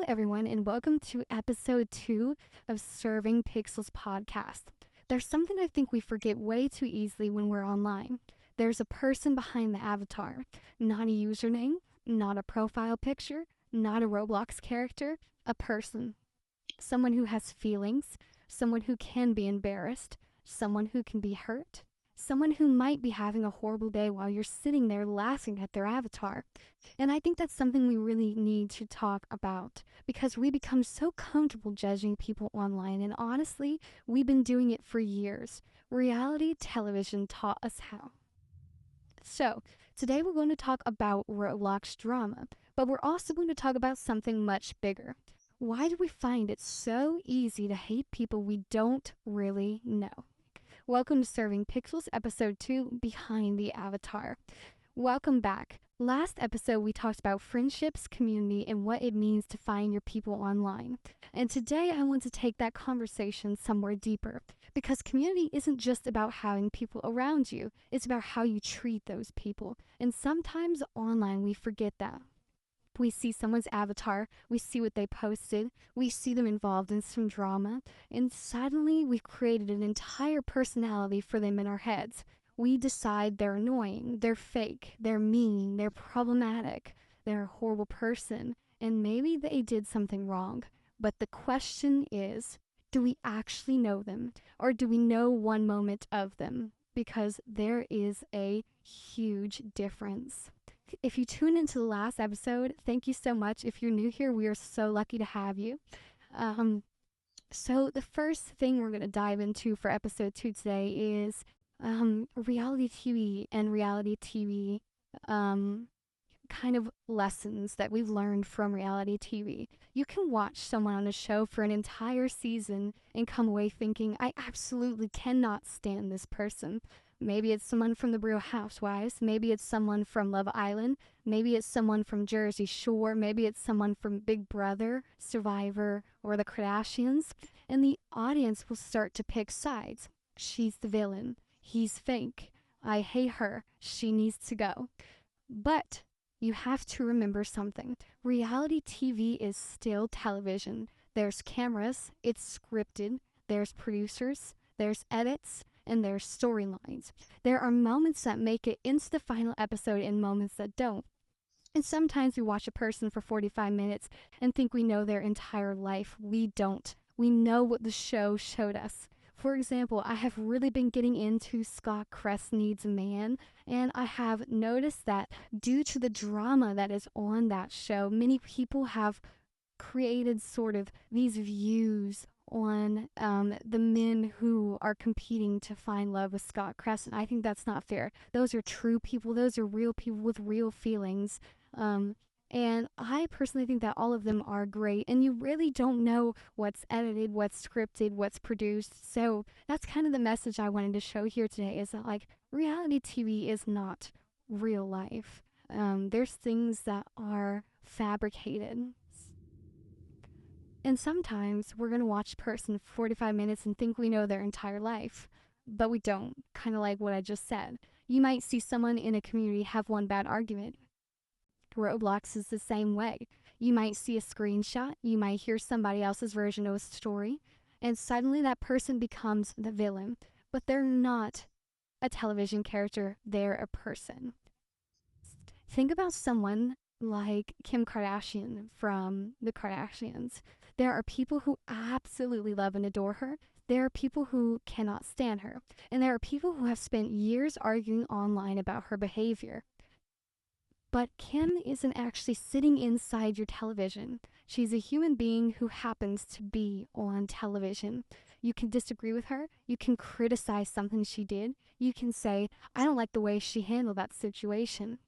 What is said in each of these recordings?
everyone, and welcome to episode 2 of Serving Pixels podcast. There's something I think we forget way too easily when we're online. There's a person behind the avatar, not a username, not a profile picture, not a Roblox character, a person. Someone who has feelings, someone who can be embarrassed, someone who can be hurt, someone who might be having a horrible day while you're sitting there laughing at their avatar. And I think that's something we really need to talk about because we become so comfortable judging people online, and honestly, we've been doing it for years. Reality television taught us how. So, today we're going to talk about Roblox drama, but we're also going to talk about something much bigger. Why do we find it so easy to hate people we don't really know? Welcome to Serving Pixels, episode 2, Behind the Avatar. Welcome back. Last episode, we talked about friendships, community, and what it means to find your people online. And today, I want to take that conversation somewhere deeper because community isn't just about having people around you, it's about how you treat those people. And sometimes online, we forget that. We see someone's avatar, we see what they posted, we see them involved in some drama, and suddenly we've created an entire personality for them in our heads. We decide they're annoying, they're fake, they're mean, they're problematic, they're a horrible person, and maybe they did something wrong. But the question is, do we actually know them? Or do we know one moment of them? Because there is a huge difference. If you tuned into the last episode, thank you so much. If you're new here, we are so lucky to have you. So the first thing we're going to dive into for episode 2 today is reality TV and reality TV kind of lessons that we've learned from reality TV. You can watch someone on a show for an entire season and come away thinking, I absolutely cannot stand this person. Maybe it's someone from the Real Housewives. Maybe it's someone from Love Island. Maybe it's someone from Jersey Shore. Maybe it's someone from Big Brother, Survivor, or the Kardashians. And the audience will start to pick sides. She's the villain. He's fake. I hate her. She needs to go. But you have to remember something. Reality TV is still television. There's cameras. It's scripted. There's producers. There's edits. And there's storylines. There are moments that make it into the final episode and moments that don't. And sometimes we watch a person for 45 minutes and think we know their entire life. We don't. We know what the show showed us. For example, I have really been getting into Scott Crest Needs a Man, and I have noticed that due to the drama that is on that show, many people have created sort of these views on the men who are competing to find love with Scott Crest, and I think that's not fair. Those are true people. Those are real people with real feelings. And I personally think that all of them are great, and you really don't know what's edited, what's scripted, what's produced. So that's kind of the message I wanted to show here today, is that like reality TV is not real life. There's things that are fabricated. And sometimes we're going to watch a person for 45 minutes and think we know their entire life, but we don't, kind of like what I just said. You might see someone in a community have one bad argument. Roblox is the same way. You might see a screenshot, you might hear somebody else's version of a story, and suddenly that person becomes the villain. But they're not a television character, they're a person. Think about someone like Kim Kardashian from the Kardashians. There are people who absolutely love and adore her. There are people who cannot stand her. And there are people who have spent years arguing online about her behavior. But Kim isn't actually sitting inside your television. She's a human being who happens to be on television. You can disagree with her. You can criticize something she did. You can say, I don't like the way she handled that situation.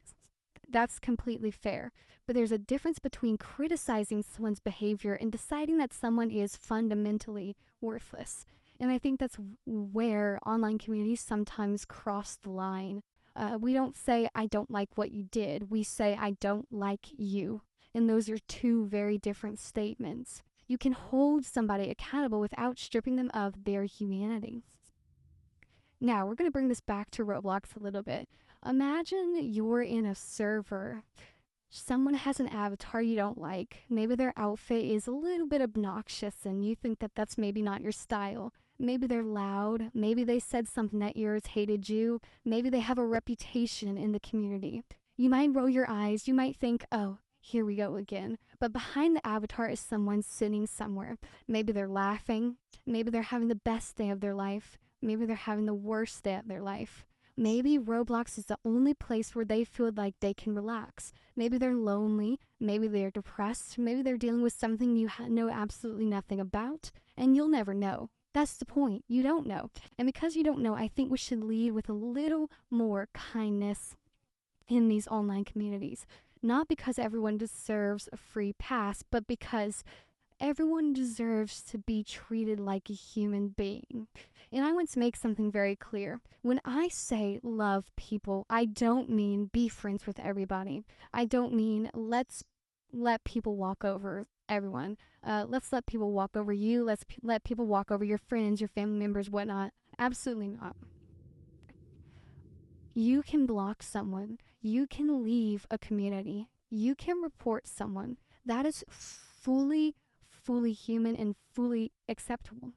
That's completely fair. But there's a difference between criticizing someone's behavior and deciding that someone is fundamentally worthless. And I think that's where online communities sometimes cross the line. We don't say, I don't like what you did. We say, I don't like you. And those are two very different statements. You can hold somebody accountable without stripping them of their humanity. Now, we're going to bring this back to Roblox a little bit. Imagine you're in a server Someone has an avatar you don't like. Maybe their outfit is a little bit obnoxious and you think that that's maybe not your style. Maybe they're loud. Maybe they said something that irritated you. Maybe they have a reputation in the community. You might roll your eyes. You might think, oh, here we go again. But behind the avatar is someone sitting somewhere. Maybe they're laughing. Maybe they're having the best day of their life. Maybe they're having the worst day of their life. Maybe Roblox is the only place where they feel like they can relax. Maybe they're lonely. Maybe they're depressed. Maybe they're dealing with something you know absolutely nothing about, and you'll never know. That's the point. You don't know. And because you don't know, I think we should lead with a little more kindness in these online communities. Not because everyone deserves a free pass, but because everyone deserves to be treated like a human being. And I want to make something very clear. When I say love people, I don't mean be friends with everybody. I don't mean let's let people walk over everyone. Let's let people walk over you. Let's let people walk over your friends, your family members, whatnot. Absolutely not. You can block someone. You can leave a community. You can report someone. That is fully human and fully acceptable.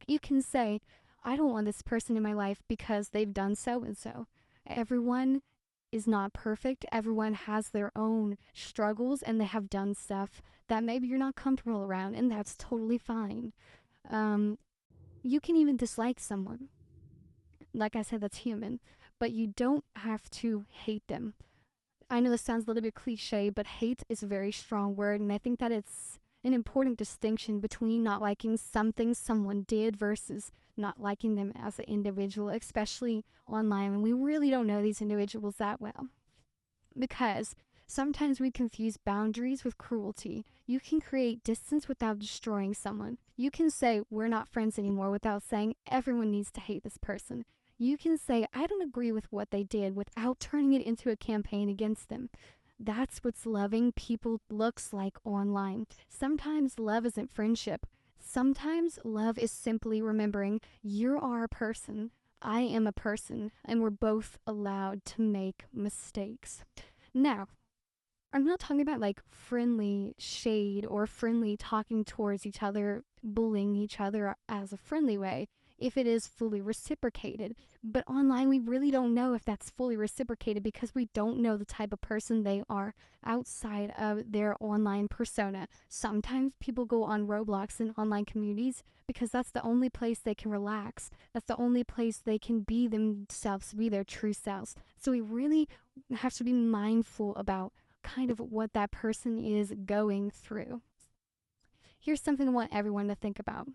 You can say, I don't want this person in my life because they've done so and so. Everyone is not perfect. Everyone has their own struggles and they have done stuff that maybe you're not comfortable around, and that's totally fine. Um, you can even dislike someone. Like I said, that's human, but you don't have to hate them. I know this sounds a little bit cliche, but hate is a very strong word, and I think that it's an important distinction between not liking something someone did versus not liking them as an individual, especially online when we really don't know these individuals that well. Because sometimes we confuse boundaries with cruelty. You can create distance without destroying someone. You can say, we're not friends anymore without saying, everyone needs to hate this person. You can say, I don't agree with what they did without turning it into a campaign against them. That's what loving people looks like online. Sometimes love isn't friendship. Sometimes love is simply remembering you are a person, I am a person, and we're both allowed to make mistakes. Now, I'm not talking about like friendly shade or friendly talking towards each other, bullying each other as a friendly way, if it is fully reciprocated. But online, we really don't know if that's fully reciprocated because we don't know the type of person they are outside of their online persona. Sometimes people go on Roblox and online communities because that's the only place they can relax. That's the only place they can be themselves, be their true selves. So we really have to be mindful about kind of what that person is going through. Here's something I want everyone to think about.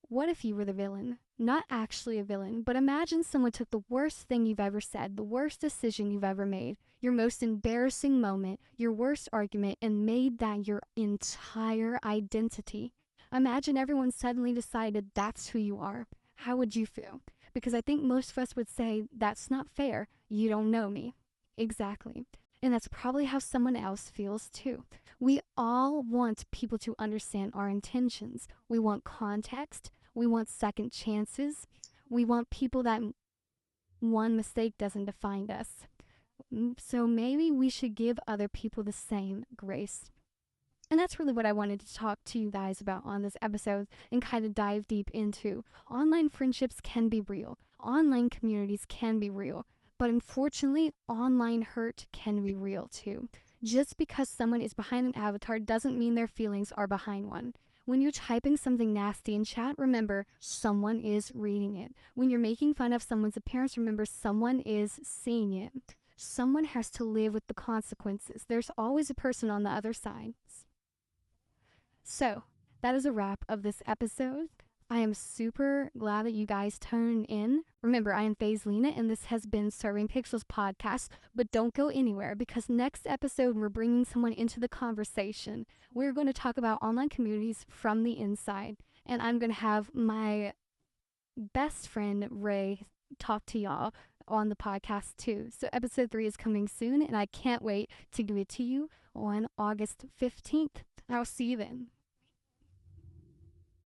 What if you were the villain? Not actually a villain, but imagine someone took the worst thing you've ever said, the worst decision you've ever made, your most embarrassing moment, your worst argument, and made that your entire identity. Imagine everyone suddenly decided that's who you are. How would you feel? Because I think most of us would say, that's not fair. You don't know me. Exactly. And that's probably how someone else feels too. We all want people to understand our intentions. We want context. We want second chances. We want people that one mistake doesn't define us. So maybe we should give other people the same grace. And that's really what I wanted to talk to you guys about on this episode and kind of dive deep into. Online friendships can be real. Online communities can be real. But unfortunately, online hurt can be real too. Just because someone is behind an avatar doesn't mean their feelings are behind one. When you're typing something nasty in chat, remember, someone is reading it. When you're making fun of someone's appearance, remember, someone is seeing it. Someone has to live with the consequences. There's always a person on the other side. So, that is a wrap of this episode. I am super glad that you guys tuned in. Remember, I am Faezalina, and this has been Serving Pixels podcast. But don't go anywhere, because next episode, we're bringing someone into the conversation. We're going to talk about online communities from the inside. And I'm going to have my best friend, Ray, talk to y'all on the podcast too. So episode 3 is coming soon, and I can't wait to give it to you on August 15th. I'll see you then.